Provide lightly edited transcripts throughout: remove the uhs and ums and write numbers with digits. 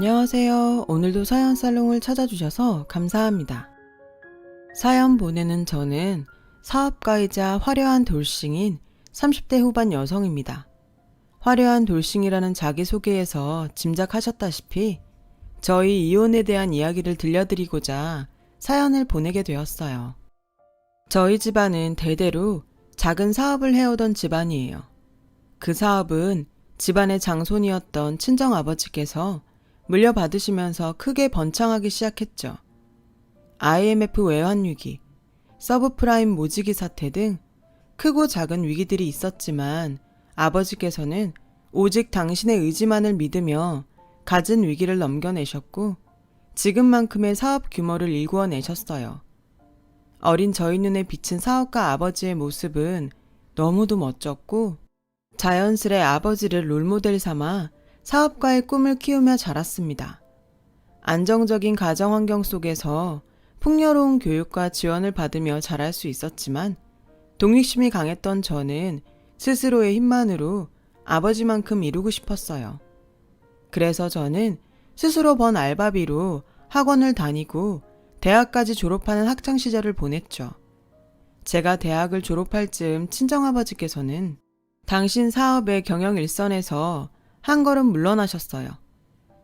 안녕하세요. 오늘도 사연 살롱을 찾아주셔서 감사합니다. 사연 보내는 저는 사업가이자 화려한 돌싱인 30대 후반 여성입니다. 화려한 돌싱이라는 자기소개에서 짐작하셨다시피 저희 이혼에 대한 이야기를 들려드리고자 사연을 보내게 되었어요. 저희 집안은 대대로 작은 사업을 해오던 집안이에요. 그 사업은 집안의 장손이었던 친정아버지께서 물려받으시면서 크게 번창하기 시작했죠. IMF 외환위기, 서브프라임 모지기 사태 등 크고 작은 위기들이 있었지만 아버지께서는 오직 당신의 의지만을 믿으며 갖은 위기를 넘겨내셨고 지금만큼의 사업 규모를 일구어내셨어요. 어린 저희 눈에 비친 사업가 아버지의 모습은 너무도 멋졌고 자연스레 아버지를 롤모델 삼아 사업가의 꿈을 키우며 자랐습니다. 안정적인 가정 환경 속에서 풍요로운 교육과 지원을 받으며 자랄 수 있었지만 독립심이 강했던 저는 스스로의 힘만으로 아버지만큼 이루고 싶었어요. 그래서 저는 스스로 번 알바비로 학원을 다니고 대학까지 졸업하는 학창시절을 보냈죠. 제가 대학을 졸업할 즈음 친정아버지께서는 당신 사업의 경영 일선에서 한 걸음 물러나셨어요.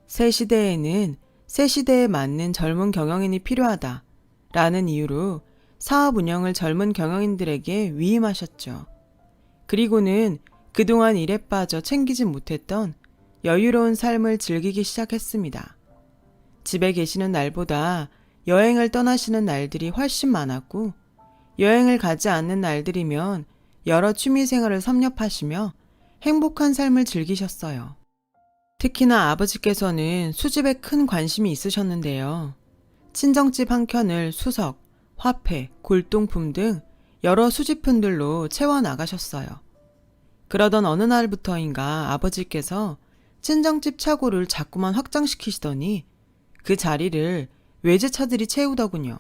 새 시대에는 새 시대에 맞는 젊은 경영인이 필요하다 라는 이유로 사업 운영을 젊은 경영인들에게 위임하셨죠. 그리고는 그동안 일에 빠져 챙기지 못했던 여유로운 삶을 즐기기 시작했습니다. 집에 계시는 날보다 여행을 떠나시는 날들이 훨씬 많았고 여행을 가지 않는 날들이면 여러 취미생활을 섭렵하시며 행복한 삶을 즐기셨어요. 특히나 아버지께서는 수집에 큰 관심이 있으셨는데요. 친정집 한 켠을 수석, 화폐, 골동품 등 여러 수집품들로 채워나가셨어요. 그러던 어느 날부터인가 아버지께서 친정집 차고를 자꾸만 확장시키시더니 그 자리를 외제차들이 채우더군요.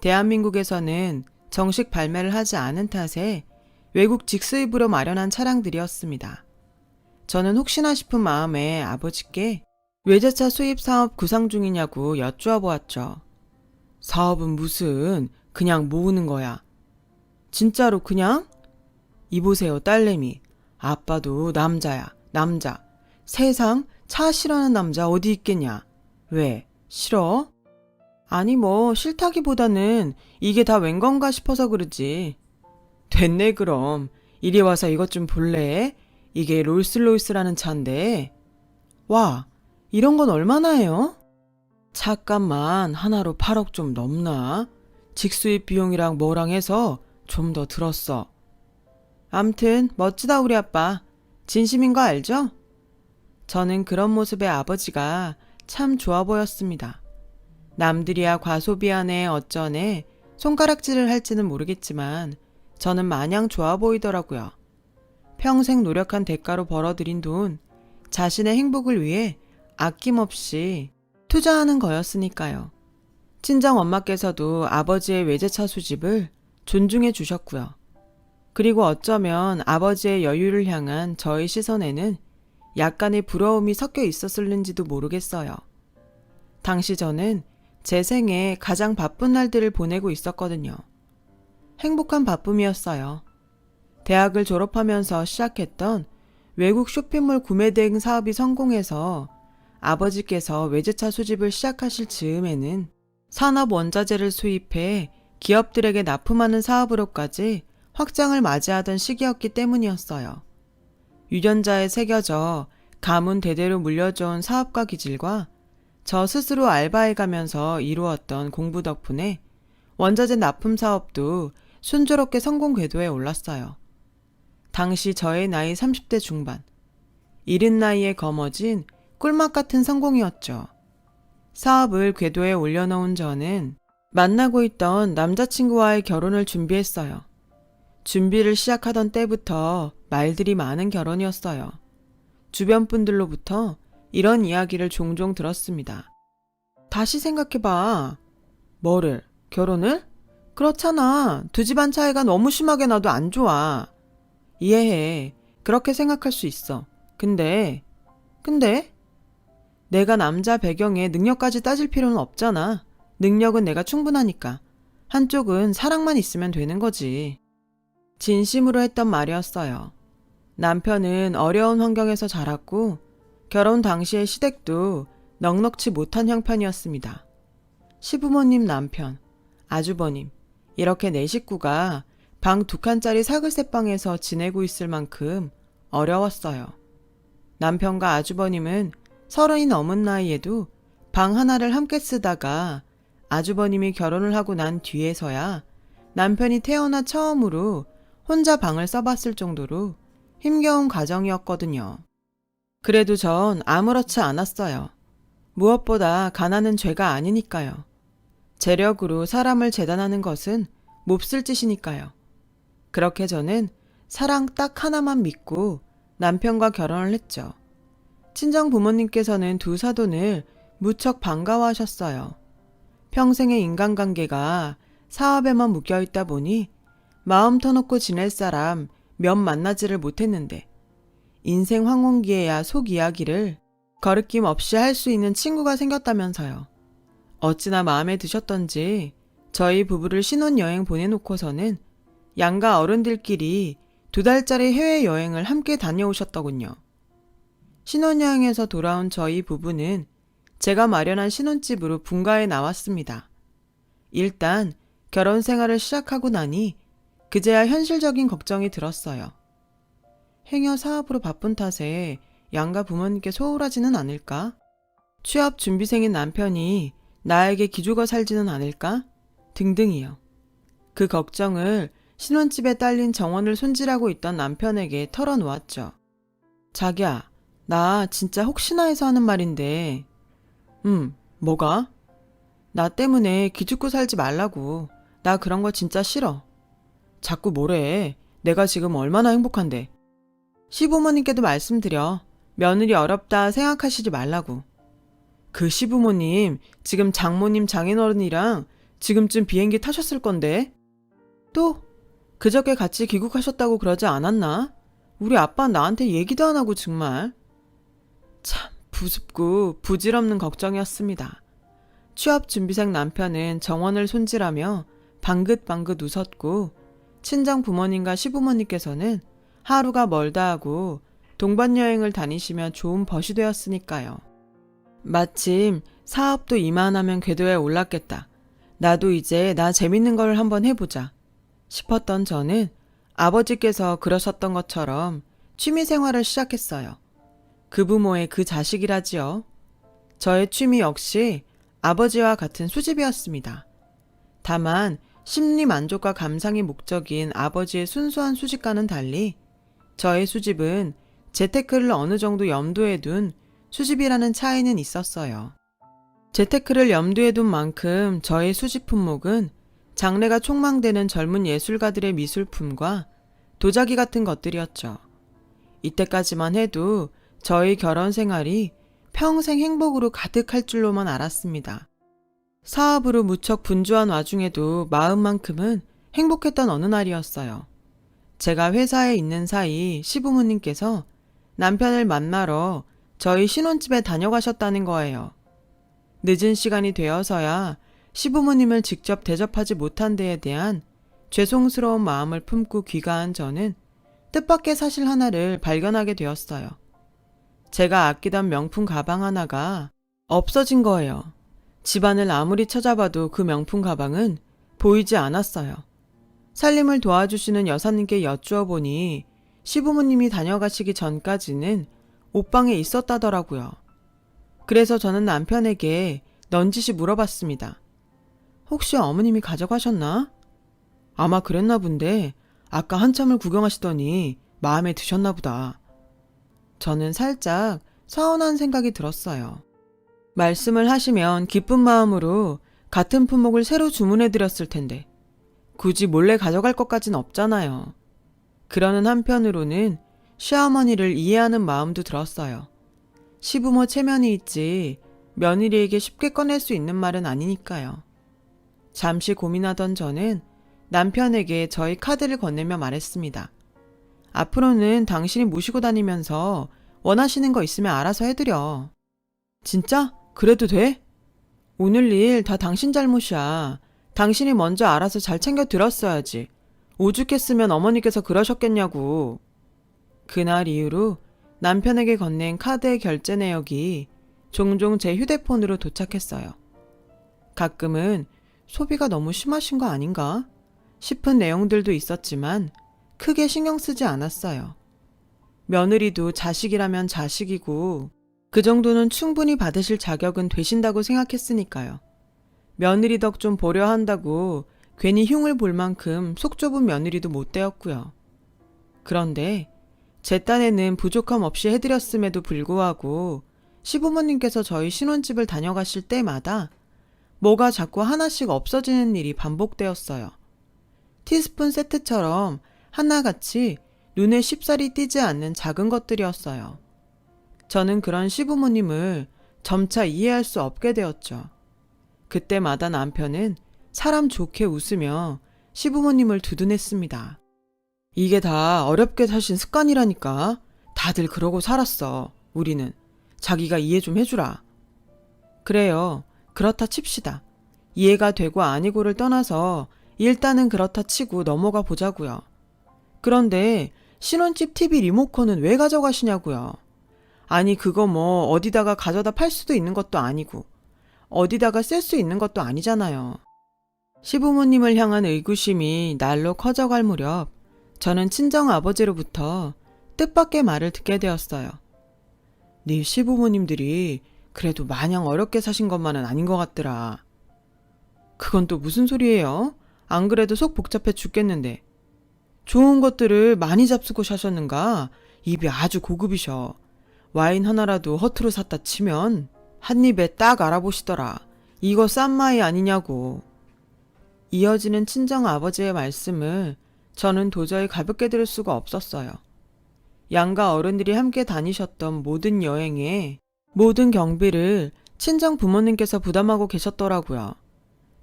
대한민국에서는 정식 발매를 하지 않은 탓에 외국 직수입으로 마련한 차량들이었습니다. 저는 혹시나 싶은 마음에 아버지께 외제차 수입 사업 구상 중이냐고 여쭈어 보았죠. 사업은 무슨 그냥 모으는 거야. 진짜로 그냥? 이보세요 딸내미. 아빠도 남자야 남자. 세상 차 싫어하는 남자 어디 있겠냐. 왜? 싫어? 아니 뭐 싫다기보다는 이게 다 웬 건가 싶어서 그러지. 됐네 그럼. 이리 와서 이것 좀 볼래? 이게 롤스로이스라는 차인데. 와, 이런 건 얼마나 해요? 차값만 하나로 8억 좀 넘나? 직수입 비용이랑 뭐랑 해서 좀 더 들었어. 암튼 멋지다 우리 아빠. 진심인 거 알죠? 저는 그런 모습의 아버지가 참 좋아 보였습니다. 남들이야 과소비하네 어쩌네 손가락질을 할지는 모르겠지만 저는 마냥 좋아 보이더라고요. 평생 노력한 대가로 벌어들인 돈, 자신의 행복을 위해 아낌없이 투자하는 거였으니까요. 친정 엄마께서도 아버지의 외제차 수집을 존중해 주셨고요. 그리고 어쩌면 아버지의 여유를 향한 저의 시선에는 약간의 부러움이 섞여 있었을는지도 모르겠어요. 당시 저는 제 생에 가장 바쁜 날들을 보내고 있었거든요. 행복한 바쁨이었어요. 대학을 졸업하면서 시작했던 외국 쇼핑몰 구매 대행 사업이 성공해서 아버지께서 외제차 수집을 시작하실 즈음에는 산업 원자재를 수입해 기업들에게 납품하는 사업으로까지 확장을 맞이하던 시기였기 때문이었어요. 유전자에 새겨져 가문 대대로 물려져온 사업가 기질과 저 스스로 알바해가면서 이루었던 공부 덕분에 원자재 납품 사업도 순조롭게 성공 궤도에 올랐어요. 당시 저의 나이 30대 중반, 이른 나이에 거머쥔 꿀맛 같은 성공이었죠. 사업을 궤도에 올려놓은 저는 만나고 있던 남자친구와의 결혼을 준비했어요. 준비를 시작하던 때부터 말들이 많은 결혼이었어요. 주변 분들로부터 이런 이야기를 종종 들었습니다. 다시 생각해봐. 뭐를? 결혼을? 그렇잖아. 두 집안 차이가 너무 심하게 나도 안 좋아. 이해해. 그렇게 생각할 수 있어. 근데? 내가 남자 배경에 능력까지 따질 필요는 없잖아. 능력은 내가 충분하니까. 한쪽은 사랑만 있으면 되는 거지. 진심으로 했던 말이었어요. 남편은 어려운 환경에서 자랐고 결혼 당시의 시댁도 넉넉지 못한 형편이었습니다. 시부모님 남편, 아주버님, 이렇게 네 식구가 방 2칸짜리 사글세방에서 지내고 있을 만큼 어려웠어요. 남편과 아주버님은 30이 넘은 나이에도 방 하나를 함께 쓰다가 아주버님이 결혼을 하고 난 뒤에서야 남편이 태어나 처음으로 혼자 방을 써봤을 정도로 힘겨운 가정이었거든요. 그래도 전 아무렇지 않았어요. 무엇보다 가난은 죄가 아니니까요. 재력으로 사람을 재단하는 것은 몹쓸 짓이니까요. 그렇게 저는 사랑 딱 하나만 믿고 남편과 결혼을 했죠. 친정 부모님께서는 두 사돈을 무척 반가워하셨어요. 평생의 인간관계가 사업에만 묶여있다 보니 마음 터놓고 지낼 사람 몇 만나지를 못했는데 인생 황혼기에야 속 이야기를 거리낌 없이 할 수 있는 친구가 생겼다면서요. 어찌나 마음에 드셨던지 저희 부부를 신혼여행 보내놓고서는 양가 어른들끼리 2달짜리 해외여행을 함께 다녀오셨더군요. 신혼여행에서 돌아온 저희 부부는 제가 마련한 신혼집으로 분가에 나왔습니다. 일단 결혼 생활을 시작하고 나니 그제야 현실적인 걱정이 들었어요. 행여 사업으로 바쁜 탓에 양가 부모님께 소홀하지는 않을까? 취업 준비생인 남편이 나에게 기죽어 살지는 않을까? 등등이요. 그 걱정을 신혼집에 딸린 정원을 손질하고 있던 남편에게 털어놓았죠. 자기야, 나 진짜 혹시나 해서 하는 말인데. 뭐가? 나 때문에 기죽고 살지 말라고. 나 그런 거 진짜 싫어. 자꾸 뭐래. 내가 지금 얼마나 행복한데. 시부모님께도 말씀드려. 며느리 어렵다 생각하시지 말라고. 그 시부모님 지금 장모님 장인어른이랑 지금쯤 비행기 타셨을 건데. 또 그저께 같이 귀국하셨다고 그러지 않았나? 우리 아빠 나한테 얘기도 안 하고 정말. 참 부습고 부질없는 걱정이었습니다. 취업 준비생 남편은 정원을 손질하며 방긋방긋 웃었고 친정 부모님과 시부모님께서는 하루가 멀다 하고 동반여행을 다니시며 좋은 벗이 되었으니까요. 마침 사업도 이만하면 궤도에 올랐겠다. 나도 이제 나 재밌는 걸 한번 해보자 싶었던 저는 아버지께서 그러셨던 것처럼 취미생활을 시작했어요. 그 부모의 그 자식이라지요. 저의 취미 역시 아버지와 같은 수집이었습니다. 다만 심리 만족과 감상이 목적인 아버지의 순수한 수집과는 달리 저의 수집은 재테크를 어느 정도 염두에 둔 수집이라는 차이는 있었어요. 재테크를 염두에 둔 만큼 저의 수집 품목은 장래가 촉망되는 젊은 예술가들의 미술품과 도자기 같은 것들이었죠. 이때까지만 해도 저희 결혼 생활이 평생 행복으로 가득할 줄로만 알았습니다. 사업으로 무척 분주한 와중에도 마음만큼은 행복했던 어느 날이었어요. 제가 회사에 있는 사이 시부모님께서 남편을 만나러 저희 신혼집에 다녀가셨다는 거예요. 늦은 시간이 되어서야 시부모님을 직접 대접하지 못한 데에 대한 죄송스러운 마음을 품고 귀가한 저는 뜻밖의 사실 하나를 발견하게 되었어요. 제가 아끼던 명품 가방 하나가 없어진 거예요. 집안을 아무리 찾아봐도 그 명품 가방은 보이지 않았어요. 살림을 도와주시는 여사님께 여쭈어 보니 시부모님이 다녀가시기 전까지는 옷방에 있었다더라고요. 그래서 저는 남편에게 넌지시 물어봤습니다. 혹시 어머님이 가져가셨나? 아마 그랬나 본데 아까 한참을 구경하시더니 마음에 드셨나 보다. 저는 살짝 서운한 생각이 들었어요. 말씀을 하시면 기쁜 마음으로 같은 품목을 새로 주문해드렸을 텐데 굳이 몰래 가져갈 것까진 없잖아요. 그러는 한편으로는 시어머니를 이해하는 마음도 들었어요. 시부모 체면이 있지 며느리에게 쉽게 꺼낼 수 있는 말은 아니니까요. 잠시 고민하던 저는 남편에게 저희 카드를 건네며 말했습니다. 앞으로는 당신이 모시고 다니면서 원하시는 거 있으면 알아서 해드려. 진짜? 그래도 돼? 오늘 일 다 당신 잘못이야. 당신이 먼저 알아서 잘 챙겨 들었어야지. 오죽했으면 어머니께서 그러셨겠냐고. 그날 이후로 남편에게 건넨 카드의 결제 내역이 종종 제 휴대폰으로 도착했어요. 가끔은 소비가 너무 심하신 거 아닌가 싶은 내용들도 있었지만 크게 신경 쓰지 않았어요. 며느리도 자식이라면 자식이고 그 정도는 충분히 받으실 자격은 되신다고 생각했으니까요. 며느리 덕 좀 보려 한다고 괜히 흉을 볼 만큼 속 좁은 며느리도 못 되었고요. 그런데 제 딴에는 부족함 없이 해드렸음에도 불구하고 시부모님께서 저희 신혼집을 다녀가실 때마다 뭐가 자꾸 하나씩 없어지는 일이 반복되었어요. 티스푼 세트처럼 하나같이 눈에 쉽사리 띄지 않는 작은 것들이었어요. 저는 그런 시부모님을 점차 이해할 수 없게 되었죠. 그때마다 남편은 사람 좋게 웃으며 시부모님을 두둔했습니다. 이게 다 어렵게 사신 습관이라니까. 다들 그러고 살았어. 우리는. 자기가 이해 좀 해주라. 그래요. 그렇다 칩시다. 이해가 되고 아니고를 떠나서 일단은 그렇다 치고 넘어가 보자고요. 그런데 신혼집 TV 리모컨은 왜 가져가시냐고요. 아니 그거 뭐 어디다가 가져다 팔 수도 있는 것도 아니고 어디다가 쓸 수 있는 것도 아니잖아요. 시부모님을 향한 의구심이 날로 커져갈 무렵 저는 친정아버지로부터 뜻밖의 말을 듣게 되었어요. 네 시부모님들이 그래도 마냥 어렵게 사신 것만은 아닌 것 같더라. 그건 또 무슨 소리예요? 안 그래도 속 복잡해 죽겠는데. 좋은 것들을 많이 잡수고 사셨는가? 입이 아주 고급이셔. 와인 하나라도 허투루 샀다 치면 한 입에 딱 알아보시더라. 이거 싼 마이 아니냐고. 이어지는 친정아버지의 말씀을 저는 도저히 가볍게 들을 수가 없었어요. 양가 어른들이 함께 다니셨던 모든 여행에 모든 경비를 친정 부모님께서 부담하고 계셨더라고요.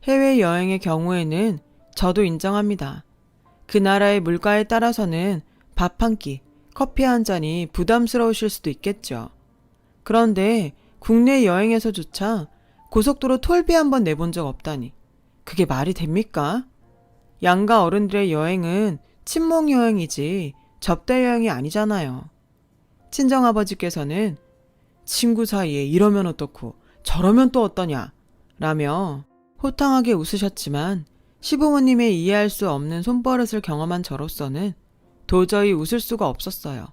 해외여행의 경우에는 저도 인정합니다. 그 나라의 물가에 따라서는 밥 한 끼, 커피 한 잔이 부담스러우실 수도 있겠죠. 그런데 국내 여행에서조차 고속도로 톨비 한번 내본 적 없다니. 그게 말이 됩니까? 양가 어른들의 여행은 친목 여행이지 접대 여행이 아니잖아요. 친정아버지께서는 친구 사이에 이러면 어떻고 저러면 또 어떠냐 라며 호탕하게 웃으셨지만 시부모님의 이해할 수 없는 손버릇을 경험한 저로서는 도저히 웃을 수가 없었어요.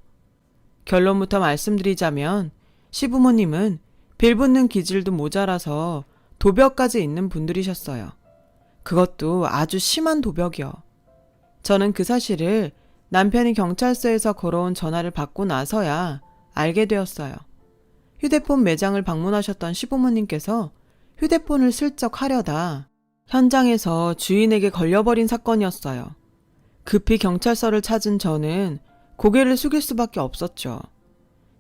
결론부터 말씀드리자면 시부모님은 빌붙는 기질도 모자라서 도벽까지 있는 분들이셨어요. 그것도 아주 심한 도벽이요. 저는 그 사실을 남편이 경찰서에서 걸어온 전화를 받고 나서야 알게 되었어요. 휴대폰 매장을 방문하셨던 시부모님께서 휴대폰을 슬쩍 하려다 현장에서 주인에게 걸려버린 사건이었어요. 급히 경찰서를 찾은 저는 고개를 숙일 수밖에 없었죠.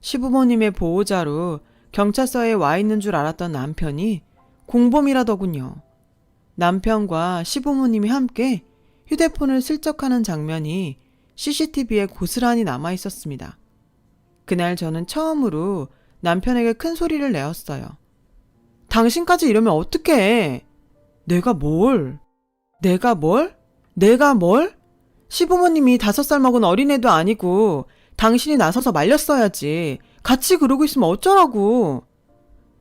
시부모님의 보호자로 경찰서에 와 있는 줄 알았던 남편이 공범이라더군요. 남편과 시부모님이 함께 휴대폰을 슬쩍 하는 장면이 CCTV에 고스란히 남아 있었습니다. 그날 저는 처음으로 남편에게 큰 소리를 내었어요. 당신까지 이러면 어떡해? 내가 뭘? 내가 뭘? 내가 뭘? 시부모님이 5살 먹은 어린애도 아니고 당신이 나서서 말렸어야지. 같이 그러고 있으면 어쩌라고.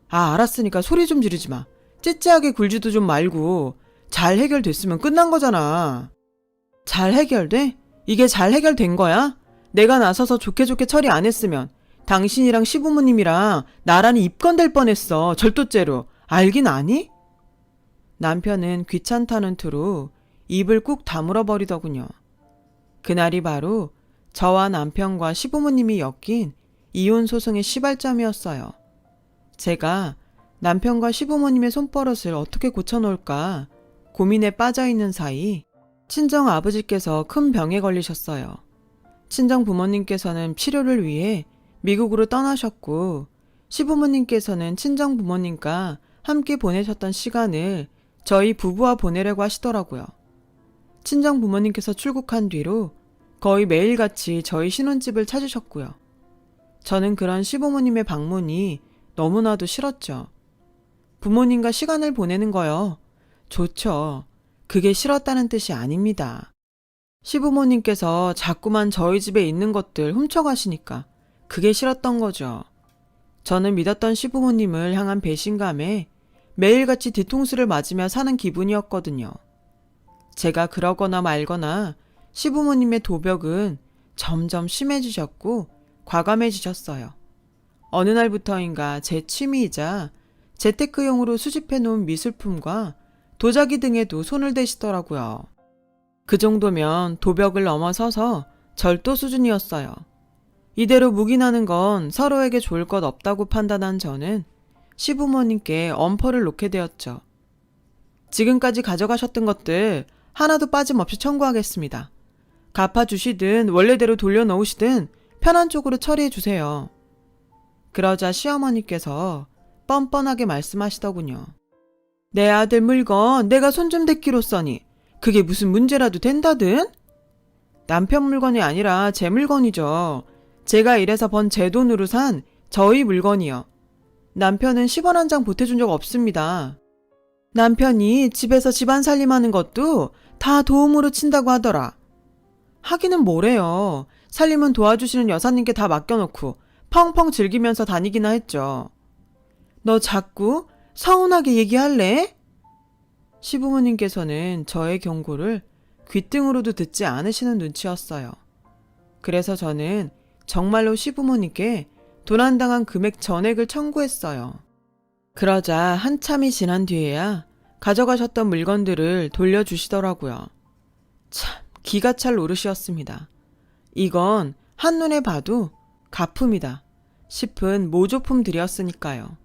아, 알았으니까 소리 좀 지르지 마. 째째하게 굴지도 좀 말고 잘 해결됐으면 끝난 거잖아. 잘 해결돼? 이게 잘 해결된 거야? 내가 나서서 좋게 처리 안 했으면 당신이랑 시부모님이랑 나란히 입건될 뻔했어. 절도죄로. 알긴 아니? 남편은 귀찮다는 투로 입을 꾹 다물어 버리더군요. 그날이 바로 저와 남편과 시부모님이 엮인 이혼 소송의 시발점이었어요. 제가 남편과 시부모님의 손버릇을 어떻게 고쳐놓을까 고민에 빠져있는 사이 친정 아버지께서 큰 병에 걸리셨어요. 친정 부모님께서는 치료를 위해 미국으로 떠나셨고 시부모님께서는 친정 부모님과 함께 보내셨던 시간을 저희 부부와 보내려고 하시더라고요. 친정 부모님께서 출국한 뒤로 거의 매일같이 저희 신혼집을 찾으셨고요. 저는 그런 시부모님의 방문이 너무나도 싫었죠. 부모님과 시간을 보내는 거요. 좋죠. 그게 싫었다는 뜻이 아닙니다. 시부모님께서 자꾸만 저희 집에 있는 것들 훔쳐가시니까 그게 싫었던 거죠. 저는 믿었던 시부모님을 향한 배신감에 매일같이 뒤통수를 맞으며 사는 기분이었거든요. 제가 그러거나 말거나 시부모님의 도벽은 점점 심해지셨고 과감해지셨어요. 어느 날부터인가 제 취미이자 재테크용으로 수집해놓은 미술품과 도자기 등에도 손을 대시더라고요. 그 정도면 도벽을 넘어서서 절도 수준이었어요. 이대로 묵인하는 건 서로에게 좋을 것 없다고 판단한 저는 시부모님께 엄포를 놓게 되었죠. 지금까지 가져가셨던 것들 하나도 빠짐없이 청구하겠습니다. 갚아주시든 원래대로 돌려놓으시든 편한 쪽으로 처리해 주세요. 그러자 시어머니께서 뻔뻔하게 말씀하시더군요. 내 아들 물건 내가 손 좀 댔기로 써니 그게 무슨 문제라도 된다든? 남편 물건이 아니라 제 물건이죠. 제가 일해서 번 제 돈으로 산 저희 물건이요. 남편은 10원 한 장 보태준 적 없습니다. 남편이 집에서 집안 살림하는 것도 다 도움으로 친다고 하더라. 하기는 뭐래요. 살림은 도와주시는 여사님께 다 맡겨놓고 펑펑 즐기면서 다니기나 했죠. 너 자꾸 서운하게 얘기할래? 시부모님께서는 저의 경고를 귓등으로도 듣지 않으시는 눈치였어요. 그래서 저는 정말로 시부모님께 도난당한 금액 전액을 청구했어요. 그러자 한참이 지난 뒤에야 가져가셨던 물건들을 돌려주시더라고요. 참 기가 찰 노릇이었습니다. 이건 한눈에 봐도 가품이다 싶은 모조품들이었으니까요.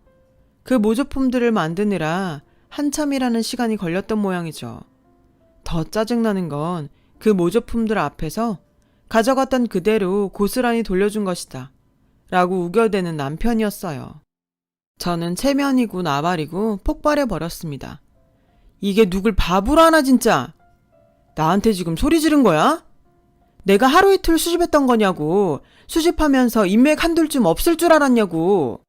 그 모조품들을 만드느라 한참이라는 시간이 걸렸던 모양이죠. 더 짜증나는 건 그 모조품들 앞에서 가져갔던 그대로 고스란히 돌려준 것이다 라고 우겨대는 남편이었어요. 저는 체면이고 나발이고 폭발해버렸습니다. 이게 누굴 바보로 하나 진짜. 나한테 지금 소리 지른 거야? 내가 하루 이틀 수집했던 거냐고. 수집하면서 인맥 한둘 쯤 없을 줄 알았냐고.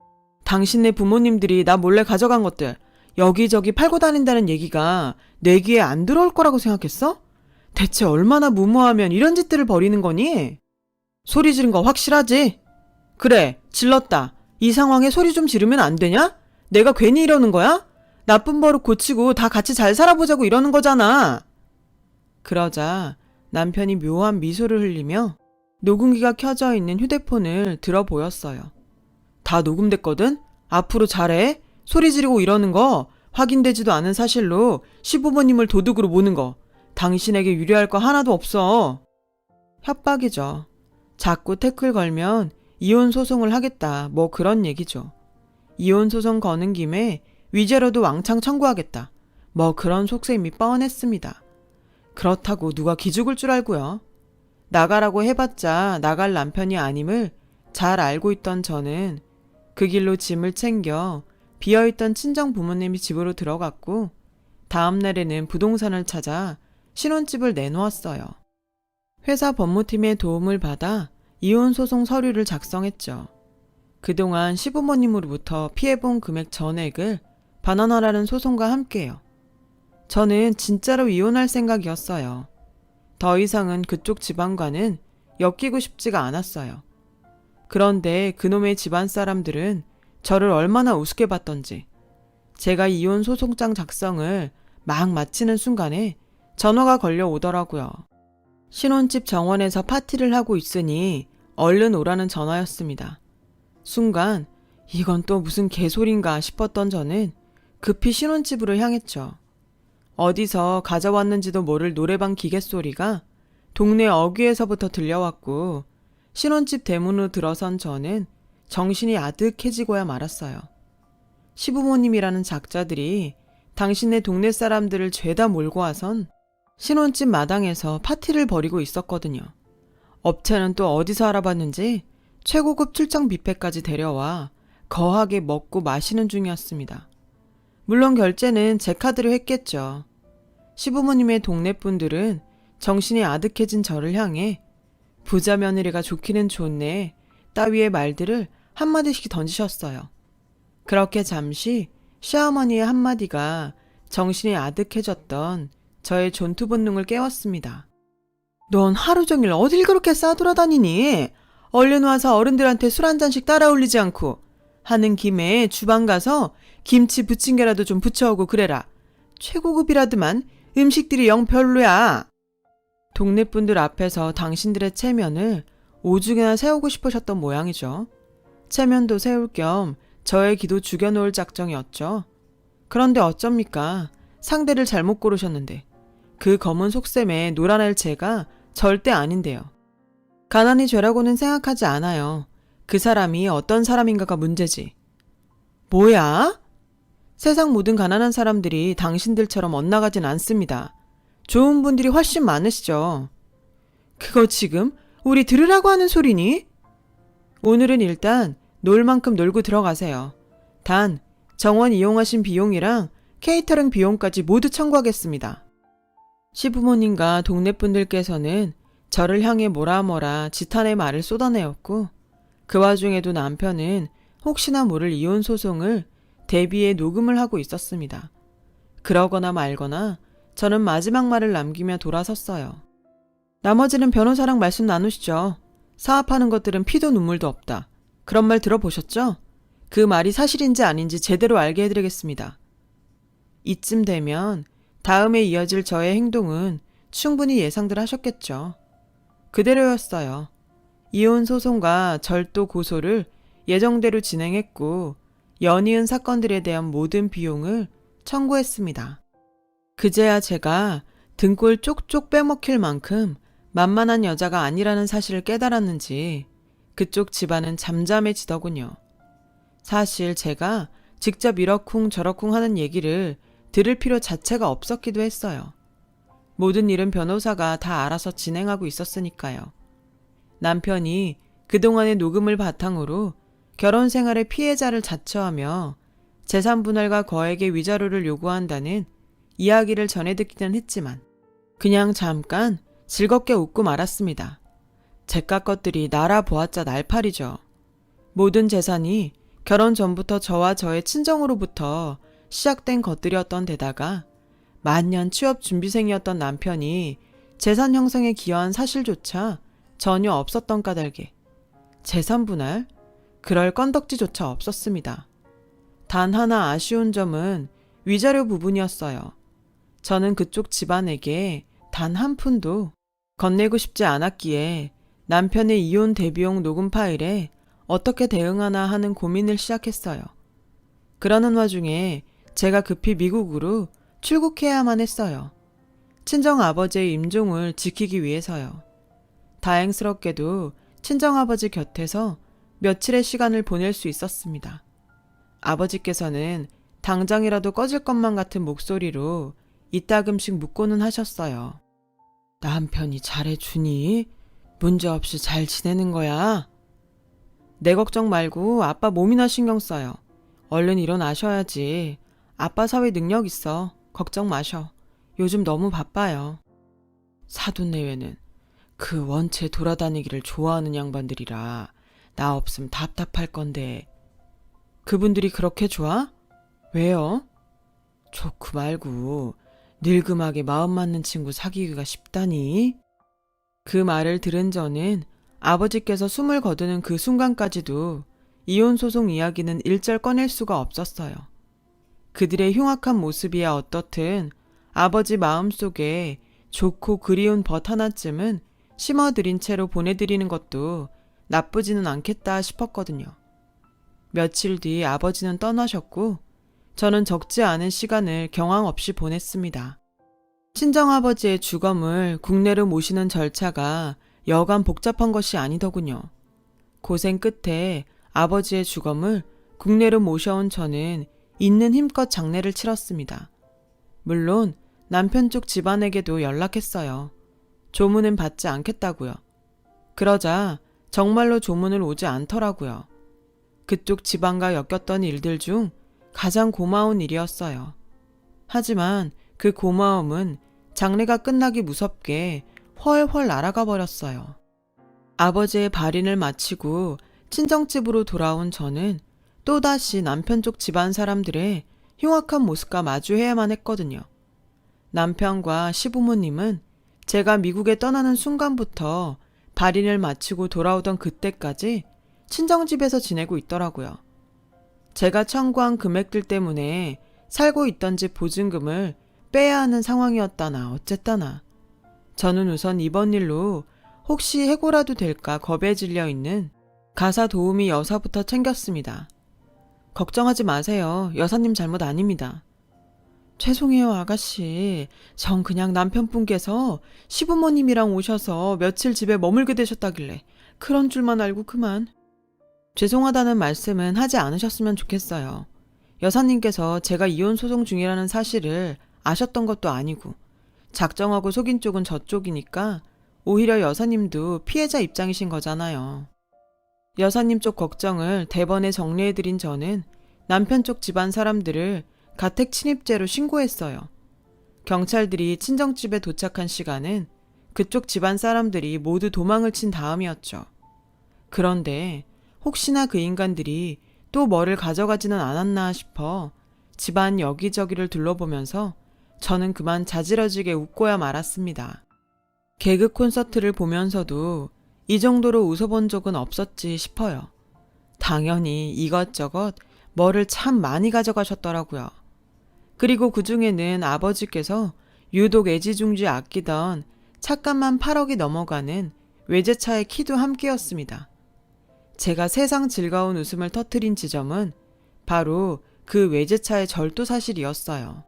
당신네 부모님들이 나 몰래 가져간 것들 여기저기 팔고 다닌다는 얘기가 내 귀에 안 들어올 거라고 생각했어? 대체 얼마나 무모하면 이런 짓들을 벌이는 거니? 소리 지른 거 확실하지? 그래, 질렀다. 이 상황에 소리 좀 지르면 안 되냐? 내가 괜히 이러는 거야? 나쁜 버릇 고치고 다 같이 잘 살아보자고 이러는 거잖아. 그러자 남편이 묘한 미소를 흘리며 녹음기가 켜져 있는 휴대폰을 들어 보였어요. 다 녹음됐거든? 앞으로 잘해. 소리 지르고 이러는 거 확인되지도 않은 사실로 시부모님을 도둑으로 모는 거 당신에게 유리할 거 하나도 없어. 협박이죠. 자꾸 태클 걸면 이혼 소송을 하겠다 뭐 그런 얘기죠. 이혼 소송 거는 김에 위자료도 왕창 청구하겠다 뭐 그런 속셈이 뻔했습니다. 그렇다고 누가 기죽을 줄 알고요. 나가라고 해봤자 나갈 남편이 아님을 잘 알고 있던 저는 그 길로 짐을 챙겨 비어있던 친정 부모님이 집으로 들어갔고 다음 날에는 부동산을 찾아 신혼집을 내놓았어요. 회사 법무팀의 도움을 받아 이혼 소송 서류를 작성했죠. 그동안 시부모님으로부터 피해본 금액 전액을 반환하라는 소송과 함께요. 저는 진짜로 이혼할 생각이었어요. 더 이상은 그쪽 집안과는 엮이고 싶지가 않았어요. 그런데 그놈의 집안 사람들은 저를 얼마나 우습게 봤던지 제가 이혼 소송장 작성을 막 마치는 순간에 전화가 걸려오더라고요. 신혼집 정원에서 파티를 하고 있으니 얼른 오라는 전화였습니다. 순간 이건 또 무슨 개소린가 싶었던 저는 급히 신혼집으로 향했죠. 어디서 가져왔는지도 모를 노래방 기계 소리가 동네 어귀에서부터 들려왔고 신혼집 대문으로 들어선 저는 정신이 아득해지고야 말았어요. 시부모님이라는 작자들이 당신네 동네 사람들을 죄다 몰고 와선 신혼집 마당에서 파티를 벌이고 있었거든요. 업체는 또 어디서 알아봤는지 최고급 출장 뷔페까지 데려와 거하게 먹고 마시는 중이었습니다. 물론 결제는 제 카드로 했겠죠. 시부모님의 동네 분들은 정신이 아득해진 저를 향해 부자 며느리가 좋기는 좋네 따위의 말들을 한마디씩 던지셨어요. 그렇게 잠시 시어머니의 한마디가 정신이 아득해졌던 저의 존투 본능을 깨웠습니다. 넌 하루 종일 어딜 그렇게 싸돌아다니니? 얼른 와서 어른들한테 술 한 잔씩 따라 올리지 않고 하는 김에 주방 가서 김치 부침개라도 좀 부쳐오고 그래라. 최고급이라더만 음식들이 영 별로야. 동네 분들 앞에서 당신들의 체면을 오죽이나 세우고 싶으셨던 모양이죠. 체면도 세울 겸 저의 기도 죽여놓을 작정이었죠. 그런데 어쩝니까? 상대를 잘못 고르셨는데 그 검은 속셈에 놀아날 죄가 절대 아닌데요. 가난이 죄라고는 생각하지 않아요. 그 사람이 어떤 사람인가가 문제지. 뭐야? 세상 모든 가난한 사람들이 당신들처럼 엇나가진 않습니다. 좋은 분들이 훨씬 많으시죠. 그거 지금 우리 들으라고 하는 소리니? 오늘은 일단 놀 만큼 놀고 들어가세요. 단 정원 이용하신 비용이랑 케이터링 비용까지 모두 청구하겠습니다. 시부모님과 동네 분들께서는 저를 향해 뭐라 지탄의 말을 쏟아내었고 그 와중에도 남편은 혹시나 모를 이혼 소송을 대비해 녹음을 하고 있었습니다. 그러거나 말거나 저는 마지막 말을 남기며 돌아섰어요. 나머지는 변호사랑 말씀 나누시죠. 사업하는 것들은 피도 눈물도 없다. 그런 말 들어보셨죠? 그 말이 사실인지 아닌지 제대로 알게 해드리겠습니다. 이쯤 되면 다음에 이어질 저의 행동은 충분히 예상들 하셨겠죠. 그대로였어요. 이혼 소송과 절도 고소를 예정대로 진행했고 연이은 사건들에 대한 모든 비용을 청구했습니다. 그제야 제가 등골 쪽쪽 빼먹힐 만큼 만만한 여자가 아니라는 사실을 깨달았는지 그쪽 집안은 잠잠해지더군요. 사실 제가 직접 이러쿵 저러쿵 하는 얘기를 들을 필요 자체가 없었기도 했어요. 모든 일은 변호사가 다 알아서 진행하고 있었으니까요. 남편이 그동안의 녹음을 바탕으로 결혼 생활의 피해자를 자처하며 재산 분할과 거액의 위자료를 요구한다는 이야기를 전해 듣기는 했지만 그냥 잠깐 즐겁게 웃고 말았습니다. 제깟 것들이 날아 보았자 날파리죠. 모든 재산이 결혼 전부터 저와 저의 친정으로부터 시작된 것들이었던 데다가 만년 취업 준비생이었던 남편이 재산 형성에 기여한 사실조차 전혀 없었던 까닭에 재산 분할? 그럴 건덕지조차 없었습니다. 단 하나 아쉬운 점은 위자료 부분이었어요. 저는 그쪽 집안에게 단 한 푼도 건네고 싶지 않았기에 남편의 이혼 대비용 녹음 파일에 어떻게 대응하나 하는 고민을 시작했어요. 그러는 와중에 제가 급히 미국으로 출국해야만 했어요. 친정아버지의 임종을 지키기 위해서요. 다행스럽게도 친정아버지 곁에서 며칠의 시간을 보낼 수 있었습니다. 아버지께서는 당장이라도 꺼질 것만 같은 목소리로 이따금씩 묻고는 하셨어요. 남편이 잘해주니? 문제없이 잘 지내는 거야? 내 걱정 말고 아빠 몸이나 신경 써요. 얼른 일어나셔야지. 아빠 사회 능력 있어. 걱정 마셔. 요즘 너무 바빠요. 사돈내외는 그 원체 돌아다니기를 좋아하는 양반들이라 나 없음 답답할 건데. 그분들이 그렇게 좋아? 왜요? 좋고 말고 늙음하게 마음 맞는 친구 사귀기가 쉽다니? 그 말을 들은 저는 아버지께서 숨을 거두는 그 순간까지도 이혼 소송 이야기는 일절 꺼낼 수가 없었어요. 그들의 흉악한 모습이야 어떻든 아버지 마음속에 좋고 그리운 벗 하나쯤은 심어들인 채로 보내드리는 것도 나쁘지는 않겠다 싶었거든요. 며칠 뒤 아버지는 떠나셨고 저는 적지 않은 시간을 경황 없이 보냈습니다. 친정아버지의 주검을 국내로 모시는 절차가 여간 복잡한 것이 아니더군요. 고생 끝에 아버지의 주검을 국내로 모셔온 저는 있는 힘껏 장례를 치렀습니다. 물론 남편 쪽 집안에게도 연락했어요. 조문은 받지 않겠다고요. 그러자 정말로 조문을 오지 않더라고요. 그쪽 집안과 엮였던 일들 중 가장 고마운 일이었어요. 하지만 그 고마움은 장례가 끝나기 무섭게 훨훨 날아가 버렸어요. 아버지의 발인을 마치고 친정집으로 돌아온 저는 또다시 남편 쪽 집안 사람들의 흉악한 모습과 마주해야만 했거든요. 남편과 시부모님은 제가 미국에 떠나는 순간부터 발인을 마치고 돌아오던 그때까지 친정집에서 지내고 있더라고요. 제가 청구한 금액들 때문에 살고 있던 집 보증금을 빼야 하는 상황이었다나 어쨌다나 저는 우선 이번 일로 혹시 해고라도 될까 겁에 질려 있는 가사 도우미 여사부터 챙겼습니다. 걱정하지 마세요. 여사님 잘못 아닙니다. 죄송해요, 아가씨. 전 그냥 남편분께서 시부모님이랑 오셔서 며칠 집에 머물게 되셨다길래 그런 줄만 알고 그만. 죄송하다는 말씀은 하지 않으셨으면 좋겠어요. 여사님께서 제가 이혼 소송 중이라는 사실을 아셨던 것도 아니고 작정하고 속인 쪽은 저쪽이니까 오히려 여사님도 피해자 입장이신 거잖아요. 여사님 쪽 걱정을 대번에 정리해드린 저는 남편 쪽 집안 사람들을 가택 침입죄로 신고했어요. 경찰들이 친정집에 도착한 시간은 그쪽 집안 사람들이 모두 도망을 친 다음이었죠. 그런데 혹시나 그 인간들이 또 뭐를 가져가지는 않았나 싶어 집안 여기저기를 둘러보면서 저는 그만 자지러지게 웃고야 말았습니다. 개그 콘서트를 보면서도 이 정도로 웃어본 적은 없었지 싶어요. 당연히 이것저것 뭐를 참 많이 가져가셨더라고요. 그리고 그 중에는 아버지께서 유독 애지중지 아끼던 차값만 8억이 넘어가는 외제차의 키도 함께였습니다. 제가 세상 즐거운 웃음을 터뜨린 지점은 바로 그 외제차의 절도 사실이었어요.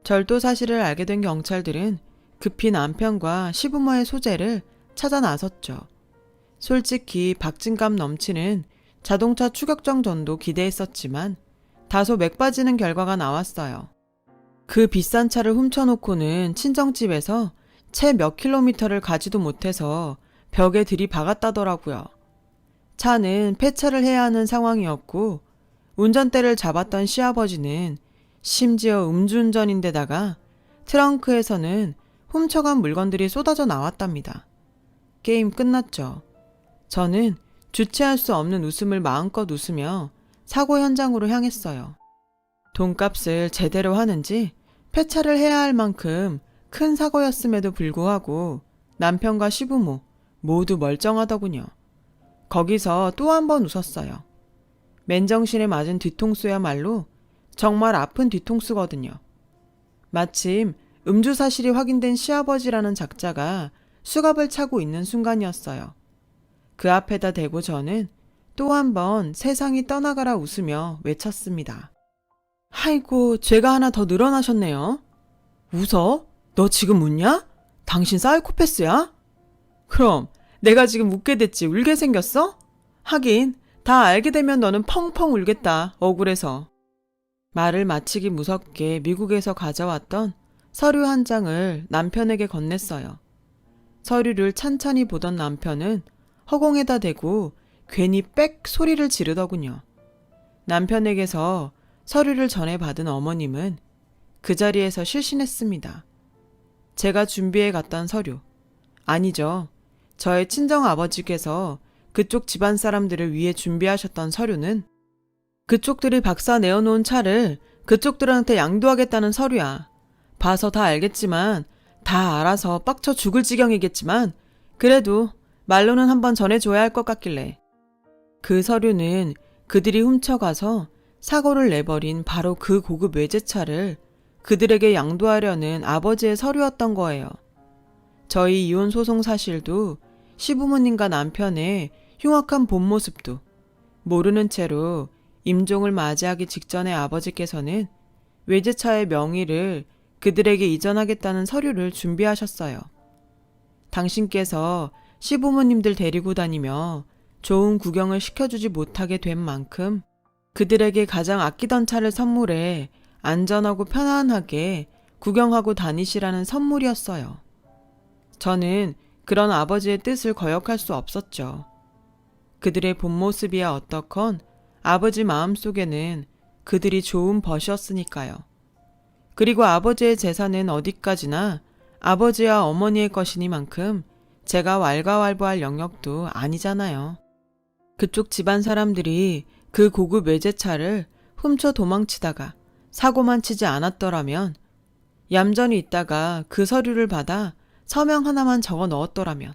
절도 사실을 알게 된 경찰들은 급히 남편과 시부모의 소재를 찾아 나섰죠. 솔직히 박진감 넘치는 자동차 추격정 전도 기대했었지만 다소 맥 빠지는 결과가 나왔어요. 그 비싼 차를 훔쳐놓고는 친정집에서 채 몇 킬로미터를 가지도 못해서 벽에 들이박았다더라고요. 차는 폐차를 해야 하는 상황이었고 운전대를 잡았던 시아버지는 심지어 음주운전인데다가 트렁크에서는 훔쳐간 물건들이 쏟아져 나왔답니다. 게임 끝났죠. 저는 주체할 수 없는 웃음을 마음껏 웃으며 사고 현장으로 향했어요. 돈값을 제대로 하는지 폐차를 해야 할 만큼 큰 사고였음에도 불구하고 남편과 시부모 모두 멀쩡하더군요. 거기서 또 한 번 웃었어요. 맨정신에 맞은 뒤통수야말로 정말 아픈 뒤통수거든요. 마침 음주 사실이 확인된 시아버지라는 작자가 수갑을 차고 있는 순간이었어요. 그 앞에다 대고 저는 또 한 번 세상이 떠나가라 웃으며 외쳤습니다. 아이고, 죄가 하나 더 늘어나셨네요. 웃어? 너 지금 웃냐? 당신 사이코패스야? 그럼 내가 지금 웃게 됐지 울게 생겼어? 하긴 다 알게 되면 너는 펑펑 울겠다, 억울해서. 말을 마치기 무섭게 미국에서 가져왔던 서류 한 장을 남편에게 건넸어요. 서류를 찬찬히 보던 남편은 허공에다 대고 괜히 빽 소리를 지르더군요. 남편에게서 서류를 전해받은 어머님은 그 자리에서 실신했습니다. 제가 준비해 갔던 서류. 아니죠. 저의 친정아버지께서 그쪽 집안 사람들을 위해 준비하셨던 서류는 그쪽들이 박사 내어놓은 차를 그쪽들한테 양도하겠다는 서류야. 봐서 다 알겠지만 다 알아서 빡쳐 죽을 지경이겠지만 그래도 말로는 한번 전해줘야 할 것 같길래. 그 서류는 그들이 훔쳐가서 사고를 내버린 바로 그 고급 외제차를 그들에게 양도하려는 아버지의 서류였던 거예요. 저희 이혼 소송 사실도 시부모님과 남편의 흉악한 본 모습도 모르는 채로 임종을 맞이하기 직전에 아버지께서는 외제차의 명의를 그들에게 이전하겠다는 서류를 준비하셨어요. 당신께서 시부모님들 데리고 다니며 좋은 구경을 시켜주지 못하게 된 만큼 그들에게 가장 아끼던 차를 선물해 안전하고 편안하게 구경하고 다니시라는 선물이었어요. 저는 그런 아버지의 뜻을 거역할 수 없었죠. 그들의 본 모습이야 어떻건 아버지 마음속에는 그들이 좋은 벗이었으니까요. 그리고 아버지의 재산은 어디까지나 아버지와 어머니의 것이니만큼 제가 왈가왈부할 영역도 아니잖아요. 그쪽 집안 사람들이 그 고급 외제차를 훔쳐 도망치다가 사고만 치지 않았더라면, 얌전히 있다가 그 서류를 받아 서명 하나만 적어 넣었더라면,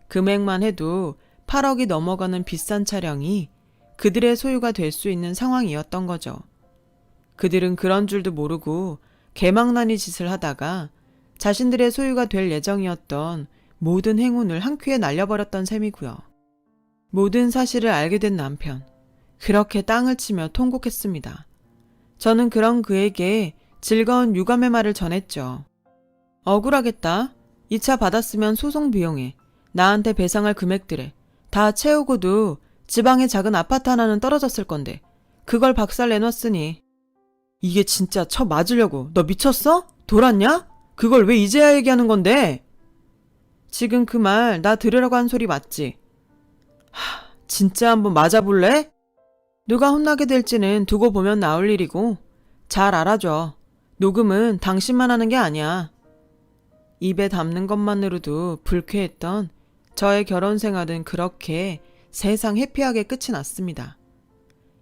금액만 해도 8억이 넘어가는 비싼 차량이 그들의 소유가 될 수 있는 상황이었던 거죠. 그들은 그런 줄도 모르고 개망나니 짓을 하다가 자신들의 소유가 될 예정이었던 모든 행운을 한 큐에 날려버렸던 셈이고요. 모든 사실을 알게 된 남편, 그렇게 땅을 치며 통곡했습니다. 저는 그런 그에게 즐거운 유감의 말을 전했죠. 억울하겠다. 이 차 받았으면 소송 비용에, 나한테 배상할 금액들에 다 채우고도 지방에 작은 아파트 하나는 떨어졌을 건데 그걸 박살 내놨으니. 이게 진짜 쳐 맞으려고. 너 미쳤어? 돌았냐? 그걸 왜 이제야 얘기하는 건데? 지금 그 말 나 들으라고 한 소리 맞지? 진짜 한번 맞아볼래? 누가 혼나게 될지는 두고 보면 나올 일이고, 잘 알아줘. 녹음은 당신만 하는 게 아니야. 입에 담는 것만으로도 불쾌했던 저의 결혼 생활은 그렇게 세상 해피하게 끝이 났습니다.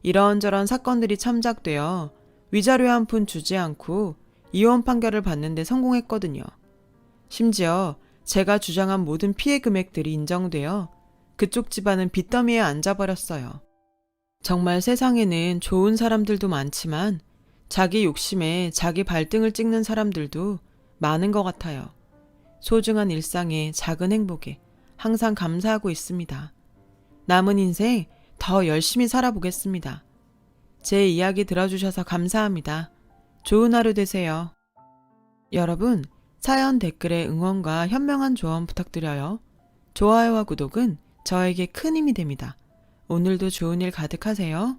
이런저런 사건들이 참작되어 위자료 한 푼 주지 않고 이혼 판결을 받는 데 성공했거든요. 심지어 제가 주장한 모든 피해 금액들이 인정되어 그쪽 집안은 빚더미에 앉아버렸어요. 정말 세상에는 좋은 사람들도 많지만 자기 욕심에 자기 발등을 찍는 사람들도 많은 것 같아요. 소중한 일상의 작은 행복에 항상 감사하고 있습니다. 남은 인생 더 열심히 살아보겠습니다. 제 이야기 들어주셔서 감사합니다. 좋은 하루 되세요. 여러분, 사연 댓글에 응원과 현명한 조언 부탁드려요. 좋아요와 구독은 저에게 큰 힘이 됩니다. 오늘도 좋은 일 가득하세요.